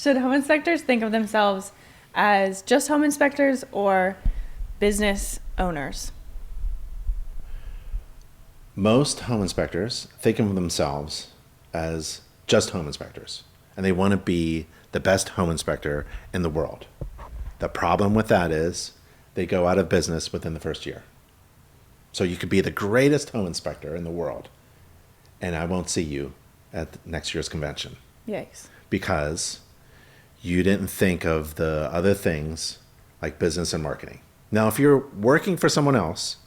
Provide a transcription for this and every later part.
Should home inspectors think of themselves as just home inspectors or business owners? Most home inspectors think of themselves as just home inspectors, and they want to be the best home inspector in the world. The problem with that is they go out of business within the first year. So you could be the greatest home inspector in the world, and I won't see you at next year's convention Yikes. because you didn't think of the other things like business and marketing. Now, if you're working for someone else,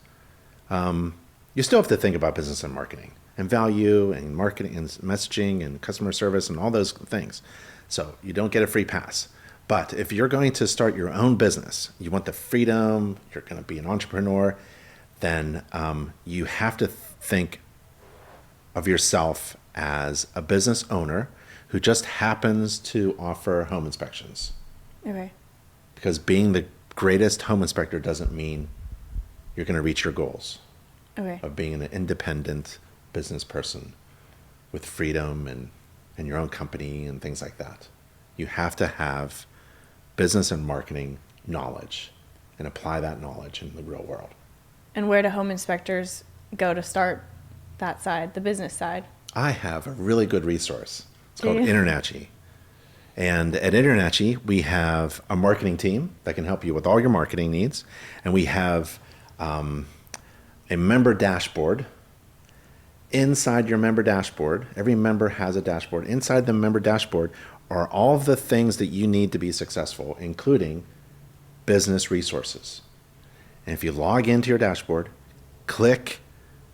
you still have to think about business and marketing and value and marketing and messaging and customer service and all those things. So you don't get a free pass. But if you're going to start your own business, you want the freedom, you're going to be an entrepreneur, then you have to think of yourself as a business owner who just happens to offer home inspections. Okay. Because being the greatest home inspector doesn't mean you're going to reach your goals Okay. of being an independent business person with freedom and your own company and things like that. You have to have business and marketing knowledge and apply that knowledge in the real world. And where do home inspectors go to start that side, the business side? I have a really good resource. It's Do called you? InterNACHI. And at InterNACHI, we have a marketing team that can help you with all your marketing needs. And we have a member dashboard. Inside your member dashboard, every member has a dashboard. Inside the member dashboard are all the things that you need to be successful, including business resources. And if you log into your dashboard, click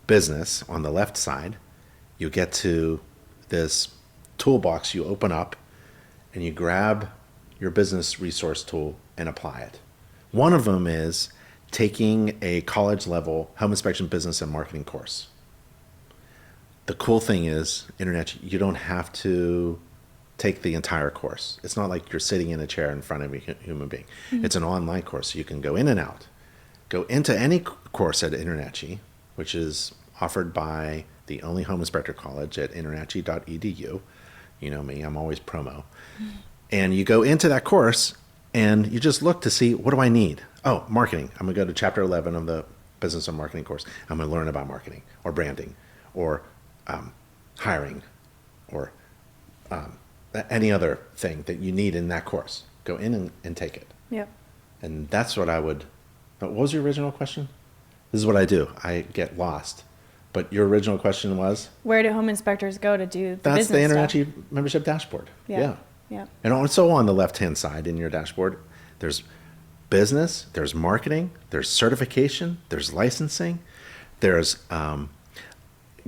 business on the left side, you get to this toolbox you open up and you grab your business resource tool and apply it. One of them is taking a college level home inspection business and marketing course. The cool thing is, InterNACHI, you don't have to take the entire course. It's not like you're sitting in a chair in front of a human being. Mm-hmm. It's an online course, so you can go in and out. Go into any course at InterNACHI, which is offered by the only home inspector college at internachi.edu. You know me, I'm always promo. Mm-hmm. And you go into that course and you just look to see, what do I need? Oh, marketing. I'm going to go to chapter 11 of the business and marketing course. I'm going to learn about marketing or branding or hiring or any other thing that you need in that course. Go in and take it. Yep. And that's what I would. What was your original question? This is what I do. I get lost. But your original question was? Where do home inspectors go to do the That's the business stuff? InterNACHI membership dashboard. Yeah. Yeah. And also on the left-hand side in your dashboard, there's business, there's marketing, there's certification, there's licensing, there's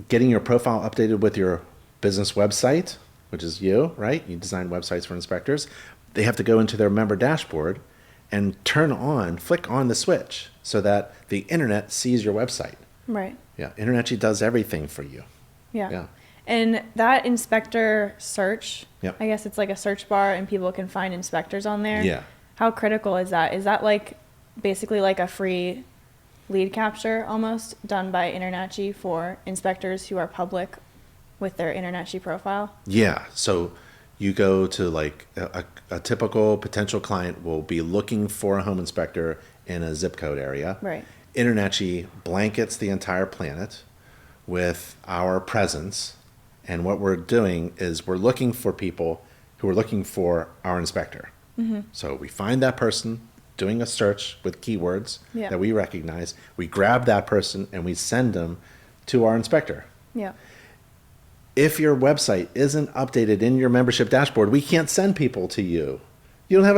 getting your profile updated with your business website, which is you, right? You design websites for inspectors. They have to go into their member dashboard and flick on the switch so that the internet sees your website. Right. Yeah, InterNACHI does everything for you. Yeah. And that inspector search, Yep. I guess it's like a search bar and people can find inspectors on there. Yeah. How critical is that? Is that like basically like a free lead capture almost done by InterNACHI for inspectors who are public with their InterNACHI profile? Yeah, so you go to like a typical potential client will be looking for a home inspector in a zip code area. Right. InterNACHI blankets the entire planet with our presence. And what we're doing is we're looking for people who are looking for our inspector. Mm-hmm. So we find that person doing a search with keywords that we recognize. We grab that person and we send them to our inspector. Yeah. If your website isn't updated in your membership dashboard, we can't send people to you. You don't have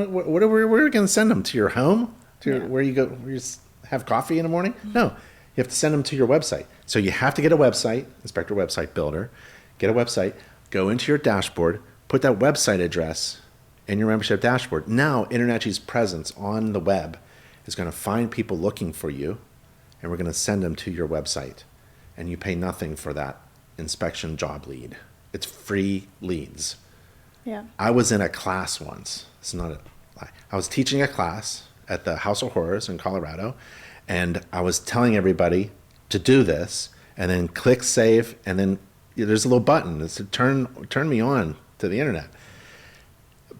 where are we going to send them? To your home? Where you go, where you have coffee in the morning? Mm-hmm. No, you have to send them to your website. So you have to get a website, Inspector Website Builder, get a website, go into your dashboard, put that website address in your membership dashboard. Now InterNACHI's presence on the web is going to find people looking for you, and we're going to send them to your website. And you pay nothing for that inspection job lead. It's free leads. Yeah. I was in a class once. It's not a lie. I was teaching a class at the House of Horrors in Colorado, and I was telling everybody to do this, and then click save, and then there's a little button that said turn me on to the internet.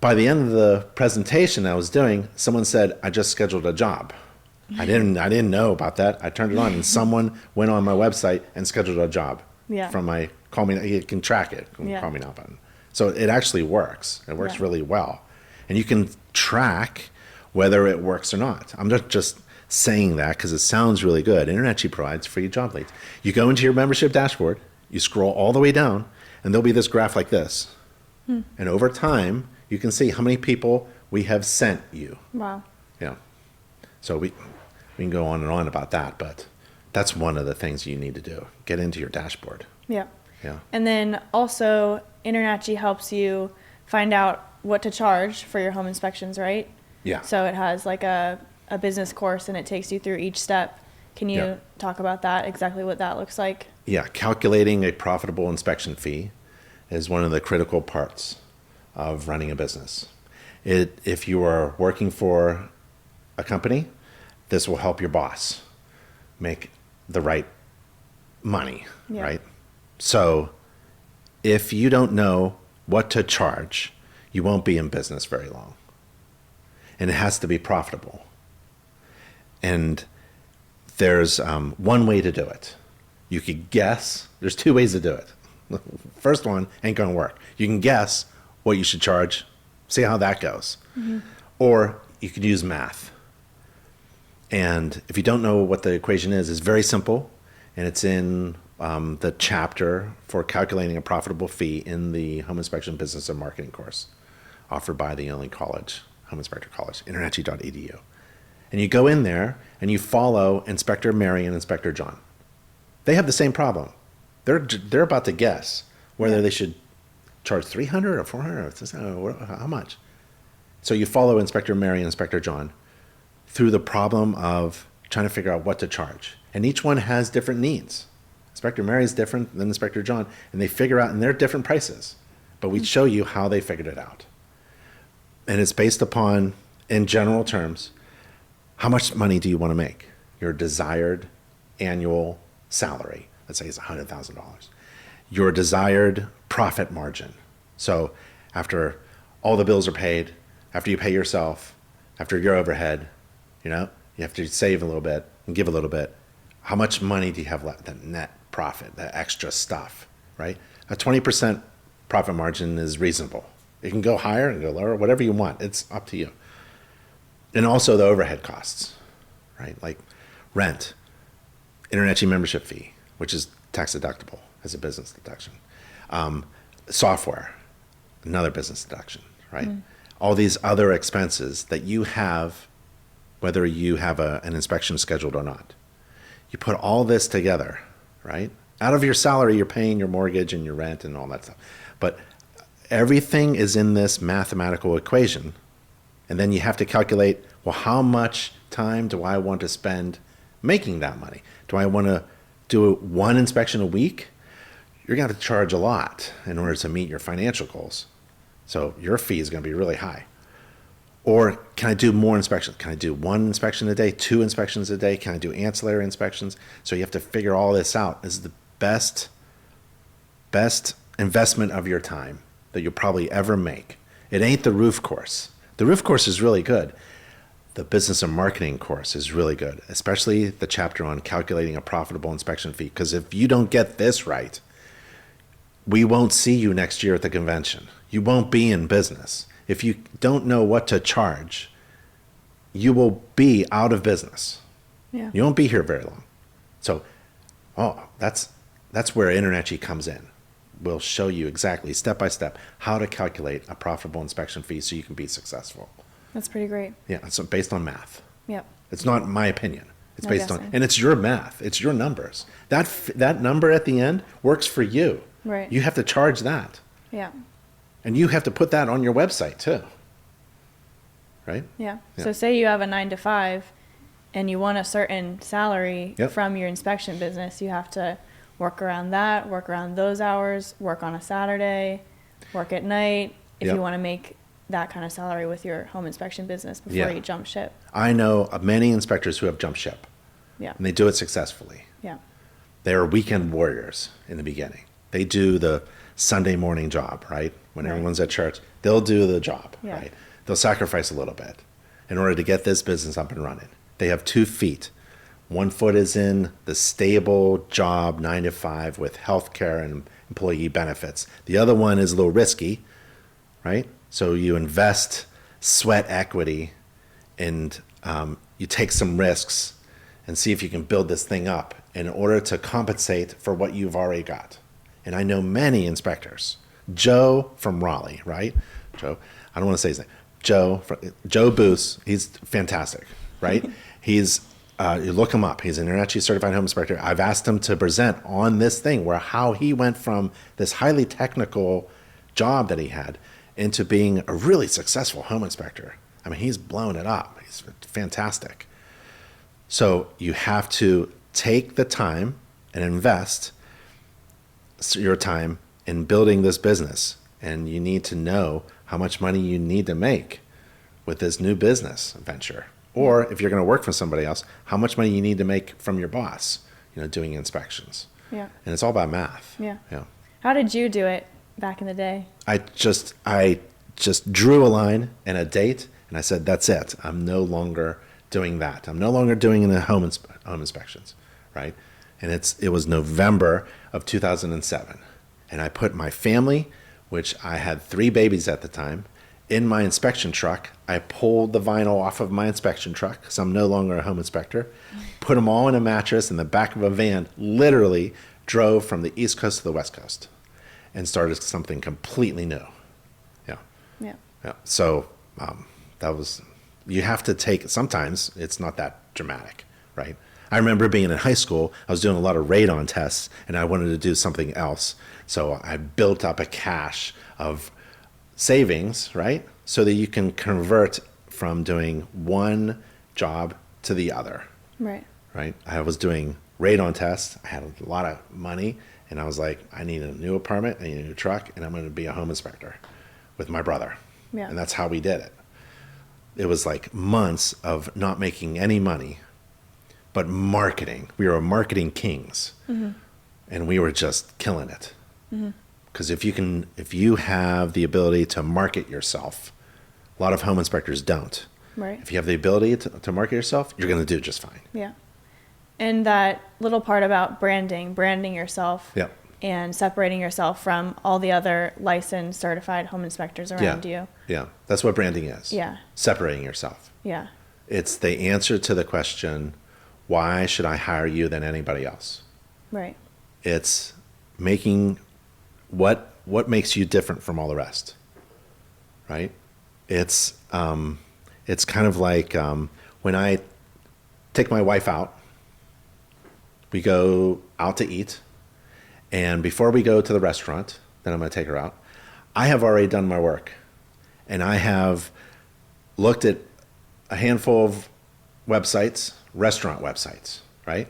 by the end of the presentation I was doing, someone said, I just scheduled a job. I didn't know about that. I turned it on and someone went on my website and scheduled a job from my call me. You can track it. Call me now button. So it actually works. It works really well. And you can track whether it works or not. I'm not just saying that because it sounds really good. InterNACHI provides free job leads. You go into your membership dashboard, you scroll all the way down, and there'll be this graph like this. And over time, you can see how many people we have sent you. Wow. Yeah. So we can go on and on about that, but that's one of the things you need to do. Get into your dashboard. Yeah. Yeah. And then also, InterNACHI helps you find out what to charge for your home inspections, right? Yeah. So it has like a business course and it takes you through each step. Can you talk about that, exactly what that looks like? Yeah. Calculating a profitable inspection fee is one of the critical parts of running a business. If you are working for a company, this will help your boss make the right money, right? So if you don't know what to charge, you won't be in business very long. And it has to be profitable. And there's one way to do it. You could guess. There's two ways to do it. First one ain't going to work. You can guess what you should charge, see how that goes. Or you could use math. And if you don't know what the equation is, it's very simple. And it's in the chapter for calculating a profitable fee in the Home Inspection Business and Marketing course offered by the Illinois College, Home Inspector College, internachi.edu. And you go in there and you follow Inspector Mary and Inspector John. They have the same problem. They're about to guess whether they should charge $300 or $400 or how much. So you follow Inspector Mary and Inspector John through the problem of trying to figure out what to charge. And each one has different needs. Inspector Mary is different than Inspector John, and they figure out, and they're different prices. But we show you how they figured it out. And it's based upon, in general terms, how much money do you want to make? Your desired annual salary, let's say it's $100,000. Your desired profit margin. So after all the bills are paid, after you pay yourself, after your overhead, you have to save a little bit and give a little bit. How much money do you have left? That net profit, that extra stuff, right? A 20% profit margin is reasonable. It can go higher and go lower, whatever you want. It's up to you. And also the overhead costs, right? Like rent, InterNACHI membership fee, which is tax deductible as a business deduction. Software, another business deduction, right? All these other expenses that you have, whether you have an inspection scheduled or not. You put all this together, right? Out of your salary, you're paying your mortgage and your rent and all that stuff. But everything is in this mathematical equation. And then you have to calculate, well, how much time do I want to spend making that money? Do I want to do one inspection a week? You're going to have to charge a lot in order to meet your financial goals. So your fee is going to be really high. Or can I do more inspections? Can I do one inspection a day, two inspections a day? Can I do ancillary inspections? So you have to figure all this out. This is the best investment of your time that you'll probably ever make. It ain't the roof course. The roof course is really good. The business and marketing course is really good, especially the chapter on calculating a profitable inspection fee. Because if you don't get this right, we won't see you next year at the convention. You won't be in business. If you don't know what to charge, you will be out of business. Yeah. You won't be here very long. So, that's where InterNACHI comes in. We'll show you exactly, step by step, how to calculate a profitable inspection fee so you can be successful. That's pretty great. Yeah, it's based on math. Yep. It's not my opinion. It's No based guessing. on, and it's your math. It's your numbers. That number at the end works for you. Right. You have to charge that. Yeah. And you have to put that on your website too. Right? Yeah. Yeah. So say you have a 9 to 5 and you want a certain salary Yep. from your inspection business, you have to work around that, work around those hours, work on a Saturday, work at night if Yep. you want to make that kind of salary with your home inspection business before Yeah. you jump ship. I know of many inspectors who have jumped ship, Yeah. and they do it successfully. Yeah. They are weekend warriors in the beginning. They do the Sunday morning job, right? When Right. everyone's at church, they'll do the job, Yeah. right? They'll sacrifice a little bit in order to get this business up and running. They have 2 feet. One foot is in the stable job, 9 to 5, with health care and employee benefits. The other one is a little risky, right? So you invest sweat equity and you take some risks and see if you can build this thing up in order to compensate for what you've already got. And I know many inspectors. Joe from Raleigh, right? Joe, I don't want to say his name. Joe Booth, he's fantastic, right? He's, you look him up. He's an InterNACHI certified home inspector. I've asked him to present on this thing where how he went from this highly technical job that he had into being a really successful home inspector. I mean, he's blown it up. He's fantastic. So you have to take the time and invest your time in building this business. And you need to know how much money you need to make with this new business venture. Or if you're going to work for somebody else, how much money you need to make from your boss, doing inspections. Yeah. And it's all about math. Yeah. Yeah. How did you do it back in the day? I just drew a line and a date, and I said, that's it. I'm no longer doing that. I'm no longer doing the home inspections, right? And it was November of 2007. And I put my family, which I had 3 babies at the time, in my inspection truck. I pulled the vinyl off of my inspection truck because I'm no longer a home inspector, put them all in a mattress in the back of a van, literally drove from the East Coast to the West Coast and started something completely new. Yeah. Yeah. Yeah. So that was, you have to take, sometimes it's not that dramatic, right? I remember being in high school, I was doing a lot of radon tests and I wanted to do something else. So I built up a cache of savings, right? So that you can convert from doing one job to the other, Right. right? I was doing radon tests. I had a lot of money and I was like, I need a new apartment, I need a new truck, and I'm going to be a home inspector with my brother. Yeah. And that's how we did it. It was like months of not making any money, but marketing. We were marketing kings, and we were just killing it. Because if you have the ability to market yourself, a lot of home inspectors don't. Right. If you have the ability to market yourself, you're going to do just fine. Yeah. And that little part about branding yourself Yep. and separating yourself from all the other licensed, certified home inspectors around you. Yeah. That's what branding is. Yeah. Separating yourself. Yeah. It's the answer to the question, why should I hire you than anybody else? Right. It's making what makes you different from all the rest, right? It's kind of like when I take my wife out, we go out to eat, and before we go to the restaurant, then I'm going to take her out, I have already done my work, and I have looked at a handful of websites, restaurant websites, right?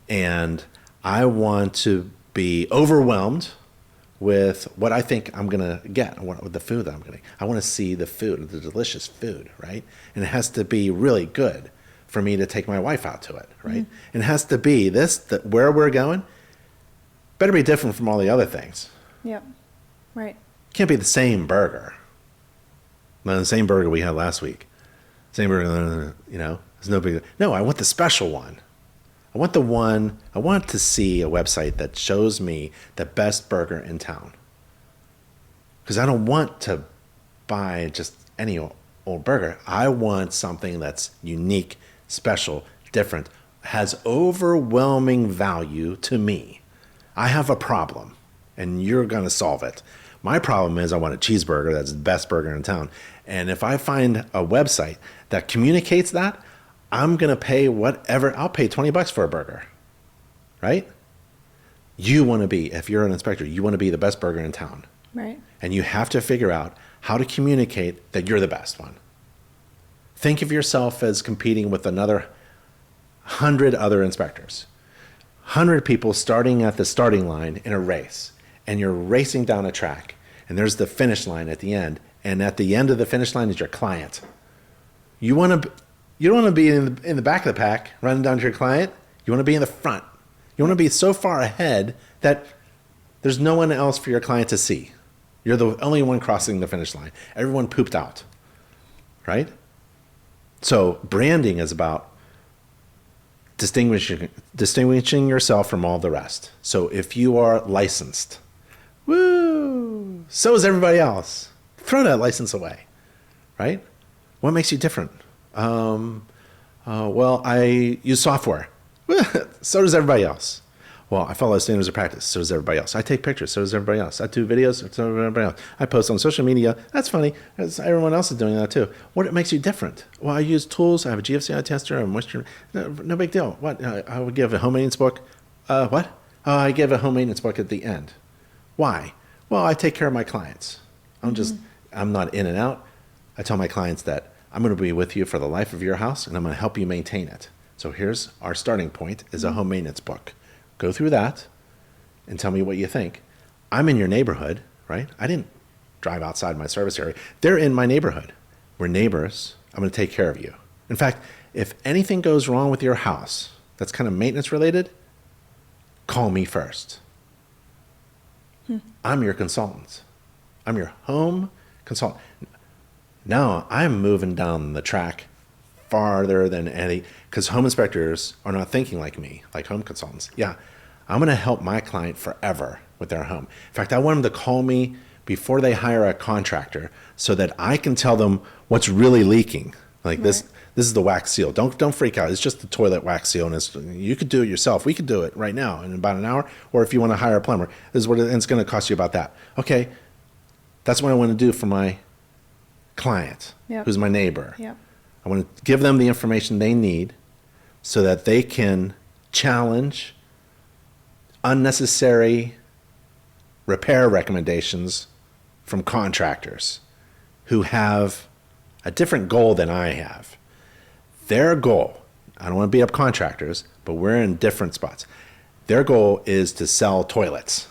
And I want to be overwhelmed with what I think I'm going to get, with the food that I'm going to. I want to see the food, the delicious food, right? And it has to be really good for me to take my wife out to it, right? And it has to be where we're going better be different from all the other things. Yep. Right. Can't be the same burger. No, the same burger we had last week. Same burger, it's no big. No, I want the special one. I want to see a website that shows me the best burger in town. Because I don't want to buy just any old burger. I want something that's unique, special, different, has overwhelming value to me. I have a problem, and you're going to solve it. My problem is I want a cheeseburger that's the best burger in town. And if I find a website that communicates that, I'm going to pay whatever. I'll pay $20 for a burger, right? You want to be, if you're an inspector, you want to be the best burger in town. Right. And you have to figure out how to communicate that you're the best one. Think of yourself as competing with another 100 other inspectors. 100 people starting at the starting line in a race. And you're racing down a track. And there's the finish line at the end. And at the end of the finish line is your client. You don't want to be in the back of the pack running down to your client. You want to be in the front. You want to be so far ahead that There's no one else for your client to see. You're the only one crossing the finish line. Everyone pooped out, right? So branding is about distinguishing yourself from all the rest. So if you are licensed, woo, so is everybody else. Throw that license away, right? What makes you different? Well, I use software. So does everybody else. Well, I follow standards of practice. So does everybody else. I take pictures. So does everybody else. I do videos. So does everybody else. I post on social media. That's funny. Everyone else is doing that too. What makes you different? Well, I use tools. I have a GFCI tester. A moisture. No big deal. What? I would give a home maintenance book. What? I give a home maintenance book at the end. Why? Well, I take care of my clients. I'm not in and out. I tell my clients that I'm going to be with you for the life of your house, and I'm going to help you maintain it. So here's our starting point is a home maintenance book. Go through that and tell me what you think. I'm in your neighborhood, right? I didn't drive outside my service area. They're in my neighborhood. We're neighbors. I'm going to take care of you. In fact, if anything goes wrong with your house that's kind of maintenance related, call me first. I'm your consultant. I'm your home consultant. Now I'm moving down the track farther than any, because home inspectors are not thinking like me, like home consultants. Yeah, I'm going to help my client forever with their home. In fact, I want them to call me before they hire a contractor so that I can tell them what's really leaking. Like this is the wax seal. Don't freak out. It's just the toilet wax seal, and you could do it yourself. We could do it right now in about an hour, or if you want to hire a plumber, this is what it's going to cost you about that. Okay, that's what I want to do for my client, who's my neighbor. Yep. I want to give them the information they need so that they can challenge unnecessary repair recommendations from contractors who have a different goal than I have. Their goal, I don't want to beat up contractors, but we're in different spots. Their goal is to sell toilets.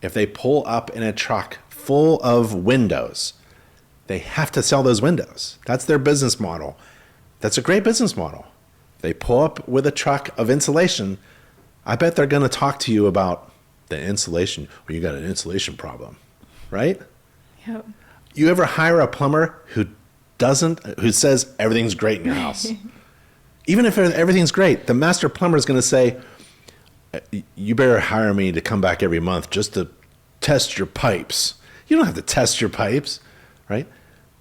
If they pull up in a truck full of windows, they have to sell those windows. That's their business model. That's a great business model. They pull up with a truck of insulation. I bet they're going to talk to you about the insulation. Well, you got an insulation problem, right? Yep. You ever hire a plumber who says everything's great in your house? Even if everything's great, the master plumber is going to say, you better hire me to come back every month just to test your pipes. You don't have to test your pipes, right?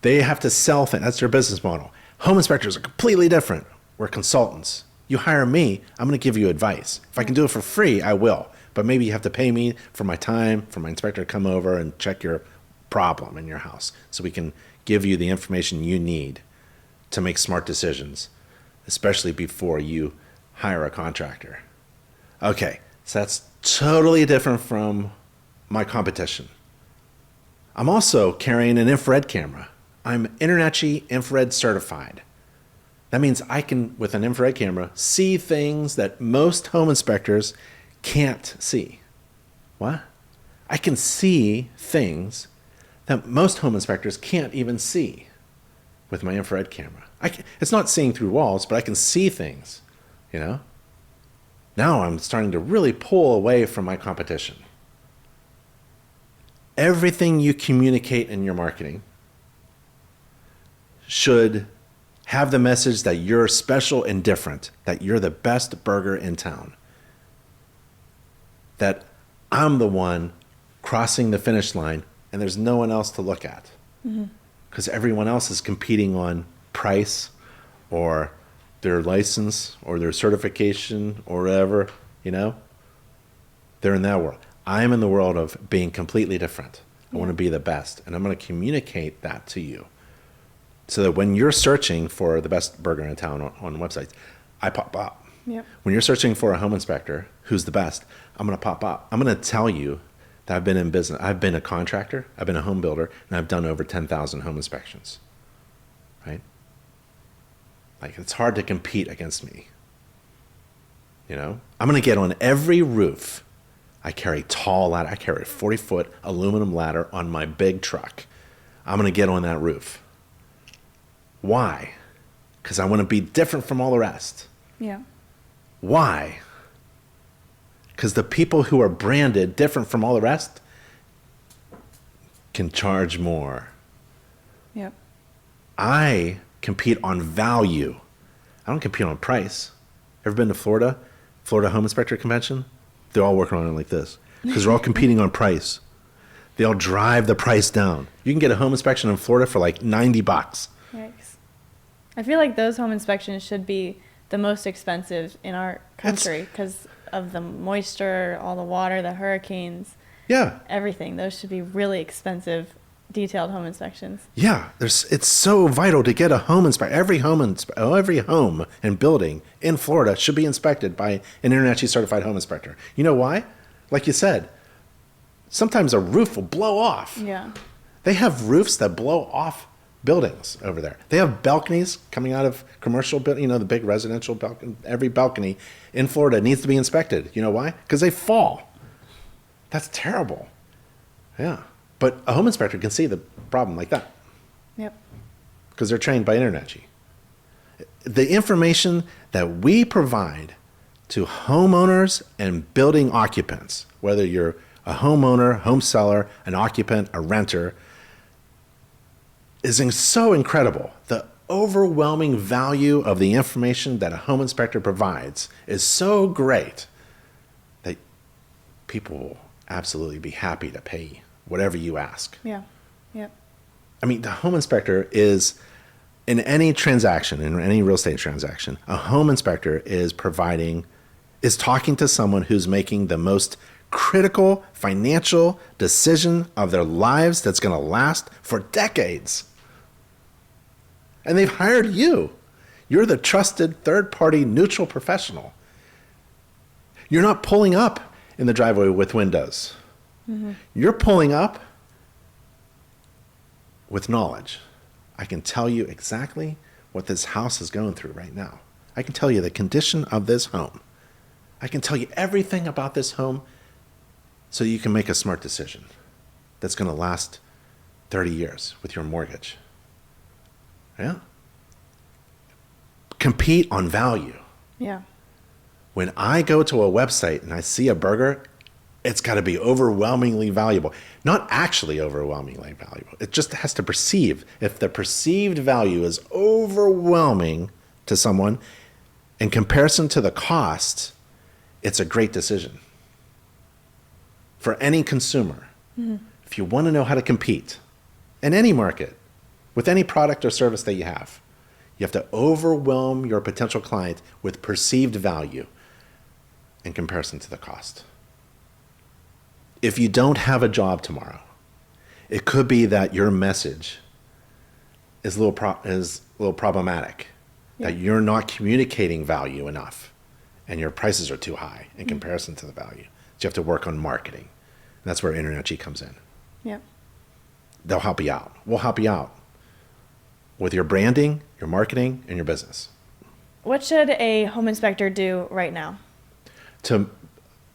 They have to sell things. That's their business model. Home inspectors are completely different. We're consultants. You hire me, I'm going to give you advice. If I can do it for free, I will. But maybe you have to pay me for my time, for my inspector to come over and check your problem in your house so we can give you the information you need to make smart decisions, especially before you hire a contractor. Okay, so that's totally different from my competition. I'm also carrying an infrared camera. I'm InterNACHI infrared certified. That means I can, with an infrared camera, see things that most home inspectors can't see. What? I can see things that most home inspectors can't even see with my infrared camera. It's not seeing through walls, but I can see things, you know? Now I'm starting to really pull away from my competition. Everything you communicate in your marketing should have the message that you're special and different, that you're the best burger in town, that I'm the one crossing the finish line and there's no one else to look at because everyone else is competing on price or their license or their certification or whatever, you know? They're in that world. I'm in the world of being completely different. I want to be the best, and I'm going to communicate that to you so that when you're searching for the best burger in town on websites, I pop up. Yep. When you're searching for a home inspector who's the best, I'm going to pop up. I'm going to tell you that I've been in business. I've been a contractor, I've been a home builder, and I've done over 10,000 home inspections, right? Like, it's hard to compete against me, you know? I'm going to get on every roof. I carry tall ladder. I carry a 40-foot aluminum ladder on my big truck. I'm going to get on that roof. Why? Because I want to be different from all the rest. Yeah. Why? Because the people who are branded different from all the rest can charge more. Yep. I compete on value. I don't compete on price. Ever been to Florida? Florida Home Inspector Convention? They're all working on it like this because they're all competing on price. They all drive the price down. You can get a home inspection in Florida for like $90. Yikes. I feel like those home inspections should be the most expensive in our country because of the moisture, all the water, the hurricanes, Yeah. everything. Those should be really expensive, detailed home inspections. Yeah, it's so vital to get a home inspected. Every home and building in Florida should be inspected by an InterNACHI certified home inspector. You know why? Like you said, sometimes a roof will blow off. Yeah. They have roofs that blow off buildings over there. They have balconies coming out of commercial building, the big residential balcony. Every balcony in Florida needs to be inspected. You know why? Because they fall. That's terrible. Yeah. But a home inspector can see the problem like that Yep. because they're trained by InterNACHI. The information that we provide to homeowners and building occupants, whether you're a homeowner, home seller, an occupant, a renter, is so incredible. The overwhelming value of the information that a home inspector provides is so great that people will absolutely be happy to pay whatever you ask. Yeah. Yep. I mean, the home inspector is, in any transaction, in any real estate transaction, a home inspector is talking to someone who's making the most critical financial decision of their lives that's going to last for decades. And they've hired you. You're the trusted third-party neutral professional. You're not pulling up in the driveway with windows. Mm-hmm. You're pulling up with knowledge. I can tell you exactly what this house is going through right now. I can tell you the condition of this home. I can tell you everything about this home so you can make a smart decision that's going to last 30 years with your mortgage. Yeah. Compete on value. Yeah. When I go to a website and I see a burger, it's got to be overwhelmingly valuable. Not actually overwhelmingly valuable. It just has to perceive. If the perceived value is overwhelming to someone in comparison to the cost, it's a great decision. For any consumer, if you want to know how to compete in any market, with any product or service that you have to overwhelm your potential client with perceived value in comparison to the cost. If you don't have a job tomorrow, it could be that your message is a little problematic, that you're not communicating value enough and your prices are too high in comparison to the value. So you have to work on marketing. And that's where InterNACHI comes in. Yep. They'll help you out. We'll help you out with your branding, your marketing, and your business. What should a home inspector do right now? To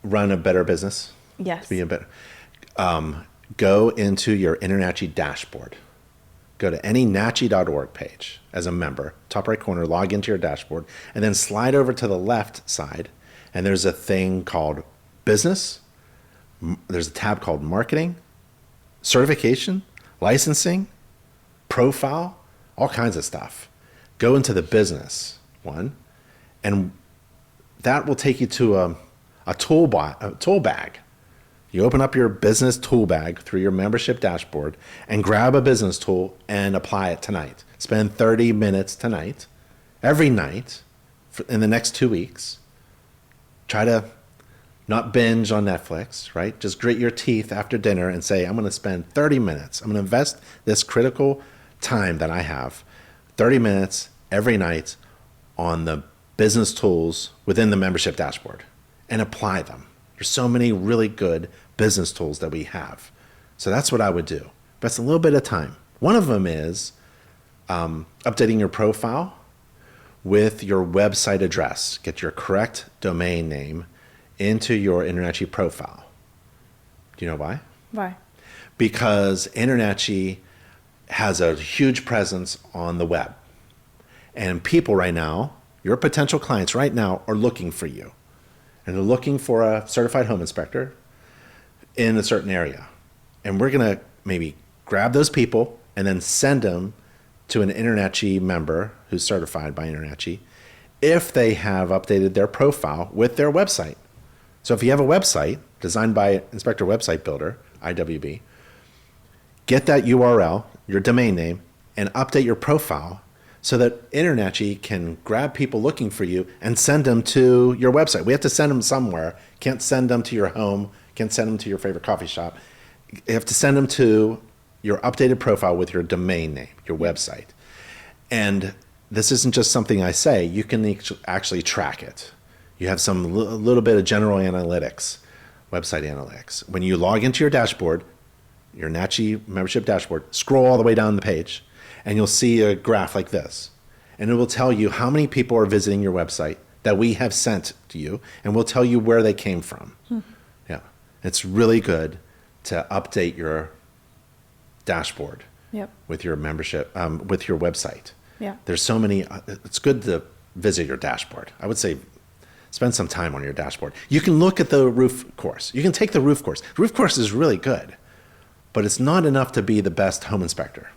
run a better business, Yes. to be a better, go into your InterNACHI dashboard. Go to any NACHI.org page as a member, top right corner, log into your dashboard, and then slide over to the left side, and there's a thing called business. There's a tab called marketing, certification, licensing, profile, all kinds of stuff. Go into the business one, and that will take you to a tool bag. You open up your business tool bag through your membership dashboard and grab a business tool and apply it tonight. Spend 30 minutes tonight, every night, in the next 2 weeks. Try to not binge on Netflix, right? Just grit your teeth after dinner and say, I'm going to spend 30 minutes. I'm going to invest this critical time that I have, 30 minutes every night, on the business tools within the membership dashboard and apply them. There's so many really good business tools that we have. So that's what I would do. But it's a little bit of time. One of them is updating your profile with your website address. Get your correct domain name into your InterNACHI profile. Do you know why? Why? Because InterNACHI has a huge presence on the web. And people right now, your potential clients right now, are looking for you. and they're looking for a certified home inspector in a certain area. And we're going to maybe grab those people and then send them to an InterNACHI member who's certified by InterNACHI if they have updated their profile with their website. So if you have a website designed by Inspector Website Builder, IWB, get that URL, your domain name, and update your profile so that InterNACHI can grab people looking for you and send them to your website. We have to send them somewhere. Can't send them to your home. Can't send them to your favorite coffee shop. You have to send them to your updated profile with your domain name, your website. And this isn't just something I say. You can actually track it. You have a little bit of general analytics, website analytics. When you log into your dashboard, your NACHI membership dashboard, scroll all the way down the page, and you'll see a graph like this. And it will tell you how many people are visiting your website that we have sent to you, and we'll tell you where they came from. Yeah, it's really good to update your dashboard with your membership, with your website. Yeah. There's so many, it's good to visit your dashboard. I would say spend some time on your dashboard. You can look at the roof course. You can take the roof course. The roof course is really good, but it's not enough to be the best home inspector.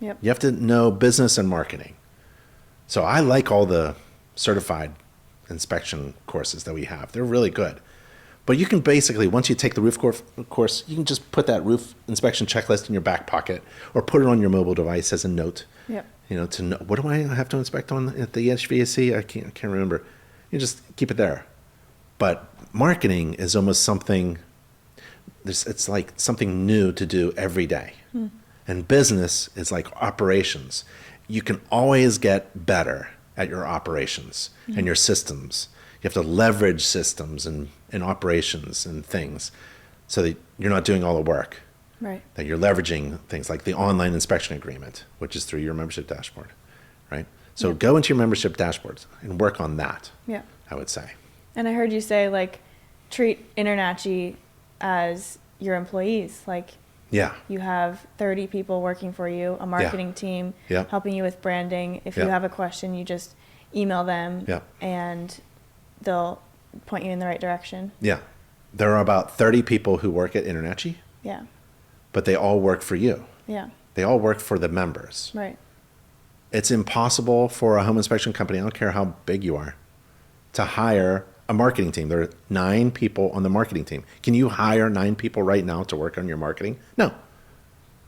Yep. You have to know business and marketing. So I like all the certified inspection courses that we have. They're really good. But you can basically, once you take the roof course, you can just put that roof inspection checklist in your back pocket or put it on your mobile device as a note. Yep. You know, to know, what do I have to inspect on at the HVAC? I can't remember. You just keep it there. But marketing is almost something, it's like something new to do every day. And business is like operations. You can always get better at your operations and your systems. You have to leverage systems and operations and things so that you're not doing all the work. Right. That you're leveraging things like the online inspection agreement, which is through your membership dashboard, right? So go into your membership dashboards and work on that, I would say. And I heard you say, like, treat InterNACHI as your employees. Like, you have 30 people working for you, a marketing team helping you with branding. If you have a question, you just email them and they'll point you in the right direction. Yeah. There are about 30 people who work at InterNACHI. Yeah. But they all work for you. Yeah. They all work for the members. Right. It's impossible for a home inspection company, I don't care how big you are, to hire a marketing team. There are 9 people on the marketing team. Can you hire 9 people right now to work on your marketing? No.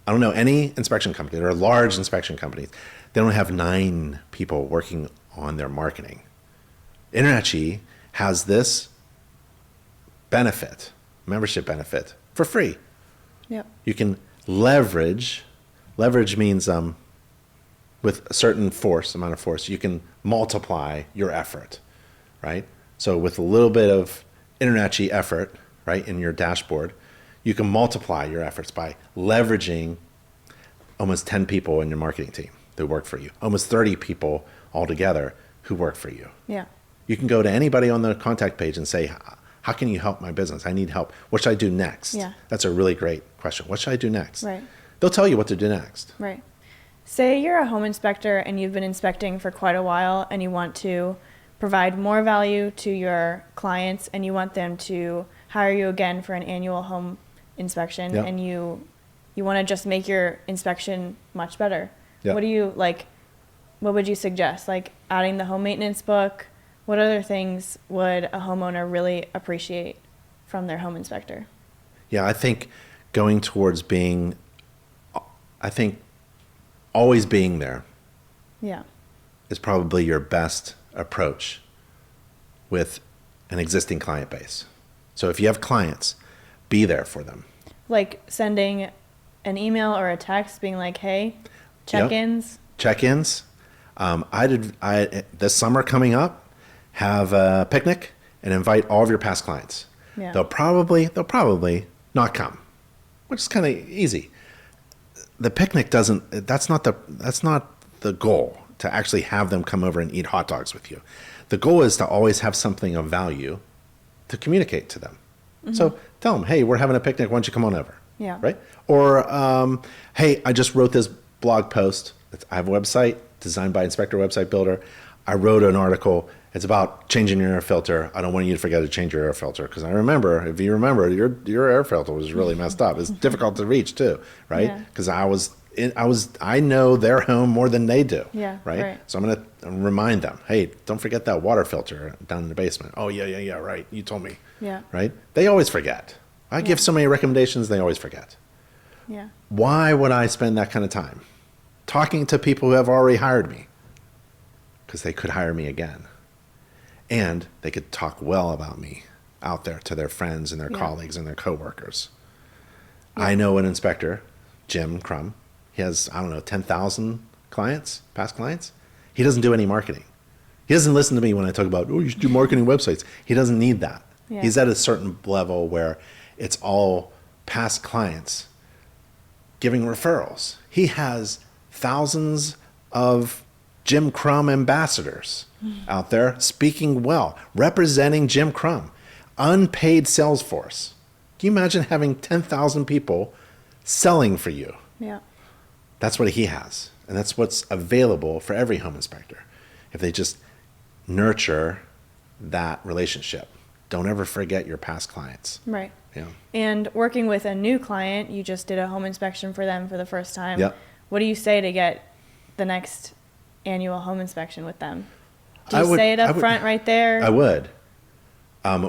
I don't know any inspection company. There are large inspection companies. They don't have 9 people working on their marketing. InterNACHI has this benefit, membership benefit, for free. Yep. You can leverage means with a certain amount of force, you can multiply your effort, right? So with a little bit of InterNACHI effort, right, in your dashboard, you can multiply your efforts by leveraging almost 10 people in your marketing team that work for you, almost 30 people altogether who work for you. Yeah. You can go to anybody on the contact page and say, how can you help my business? I need help. What should I do next? Yeah. That's a really great question. What should I do next? Right. They'll tell you what to do next. Right. Say you're a home inspector and you've been inspecting for quite a while and you want to provide more value to your clients and you want them to hire you again for an annual home inspection and you want to just make your inspection much better. What do you like? What would you suggest? Like adding the home maintenance book? What other things would a homeowner really appreciate from their home inspector? Yeah, I think going towards always being there is probably your best approach with an existing client base. So if you have clients, be there for them. Like sending an email or a text being like, hey, check-ins? Check-ins. This summer coming up, have a picnic and invite all of your past clients. Yeah. They'll probably not come, which is kind of easy. The picnic that's not the goal, to actually have them come over and eat hot dogs with you. The goal is to always have something of value to communicate to them. Mm-hmm. So tell them, hey, we're having a picnic, why don't you come on over? Yeah. Right? Or, hey, I just wrote this blog post. I have a website designed by Inspector Website Builder. I wrote an article It's about changing your air filter. I don't want you to forget to change your air filter because if you remember, your air filter was really messed up. It's difficult to reach too, right? Yeah. Because I know their home more than they do, Yeah, right? right. So I'm going to remind them, hey, don't forget that water filter down in the basement. Oh, yeah, right. You told me, Yeah. right? They always forget. I give Yeah. so many recommendations, they always forget. Yeah. Why would I spend that kind of time talking to people who have already hired me? Because they could hire me again. And they could talk well about me out there to their friends and their Yeah. colleagues and their coworkers. Yeah. I know an inspector, Jim Crum. He has, 10,000 clients, past clients. He doesn't do any marketing. He doesn't listen to me when I talk about, oh, you should do marketing websites. He doesn't need that. Yeah. He's at a certain level where it's all past clients giving referrals. He has thousands of Jim Crum ambassadors out there speaking well, representing Jim Crum, unpaid sales force. Can you imagine having 10,000 people selling for you? Yeah. That's what he has. And that's what's available for every home inspector. If they just nurture that relationship, don't ever forget your past clients. Right. Yeah. And working with a new client, you just did a home inspection for them for the first time. Yep. What do you say to get the next annual home inspection with them? Do I you would- say it I up would- front right there? I would.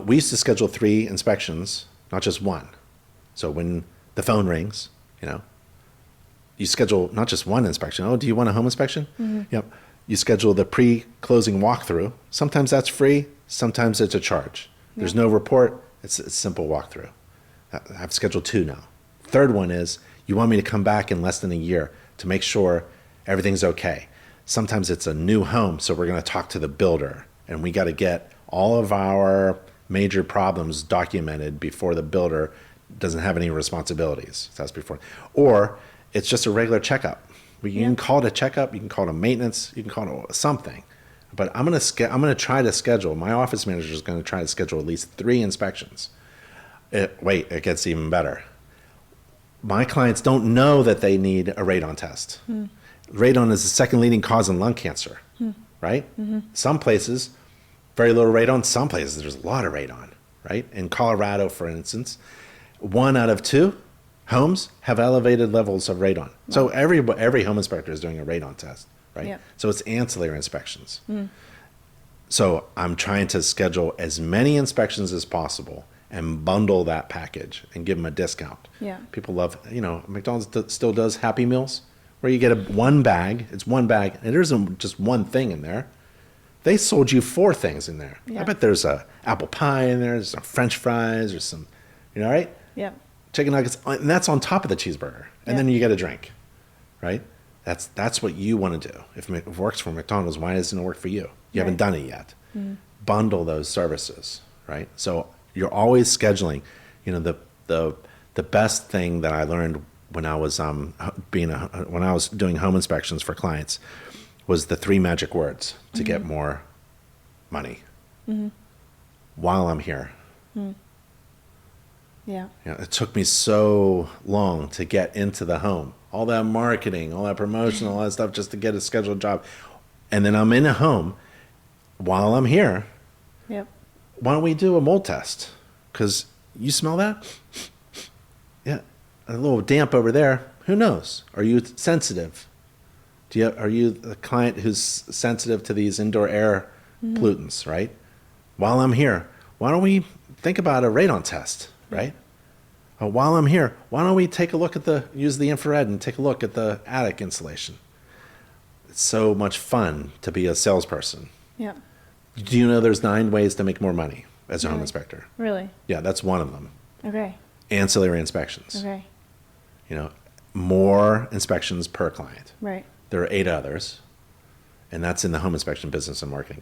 We used to schedule 3 inspections, not just one. So when the phone rings, you schedule not just one inspection. Oh, do you want a home inspection? Yep. You schedule the pre-closing walkthrough. Sometimes that's free. Sometimes it's a charge. There's no report. It's a simple walkthrough. I've scheduled 2 now. Third one is you want me to come back in less than a year to make sure everything's okay. Sometimes it's a new home, so we're going to talk to the builder, and we got to get all of our major problems documented before the builder doesn't have any responsibilities. That's before. Or it's just a regular checkup. You can call it a checkup, you can call it a maintenance, you can call it something. But I'm going to try to schedule, my office manager is going to try to schedule at least 3 inspections. It gets even better. My clients don't know that they need a radon test. Radon is the second leading cause in lung cancer, right? Some places, very little radon. Some places, there's a lot of radon, right? In Colorado, for instance, 1 out of 2 homes have elevated levels of radon. So every home inspector is doing a radon test, right? Yep. So it's ancillary inspections. So I'm trying to schedule as many inspections as possible and bundle that package and give them a discount. Yeah. People love, McDonald's still does Happy Meals where you get one bag. It's one bag, and there isn't just one thing in there. They sold you 4 things in there. Yeah. I bet there's a apple pie in there, there's some French fries, there's some, right? Yep. Chicken nuggets, and that's on top of the cheeseburger. And then you get a drink, right? That's what you want to do. If it works for McDonald's, why doesn't it work for you? You haven't done it yet. Bundle those services, right? So you're always scheduling. The best thing that I learned when I was when I was doing home inspections for clients was the 3 magic words to get more money. While I'm here. Yeah. It took me so long to get into the home. All that marketing, all that promotion, all that stuff just to get a scheduled job. And then I'm in a home. While I'm here, Yep. why don't we do a mold test? Because you smell that? Yeah, a little damp over there. Who knows? Are you sensitive? Are you a client who's sensitive to these indoor air pollutants, right? While I'm here, why don't we think about a radon test, right? While I'm here, why don't we use the infrared and take a look at the attic insulation? It's so much fun to be a salesperson. Yep. Do you know there's 9 ways to make more money as a home inspector? Really? Yeah, that's one of them. Okay. Ancillary inspections. Okay. More inspections per client. Right. There are 8 others, and that's in the home inspection business and marketing course.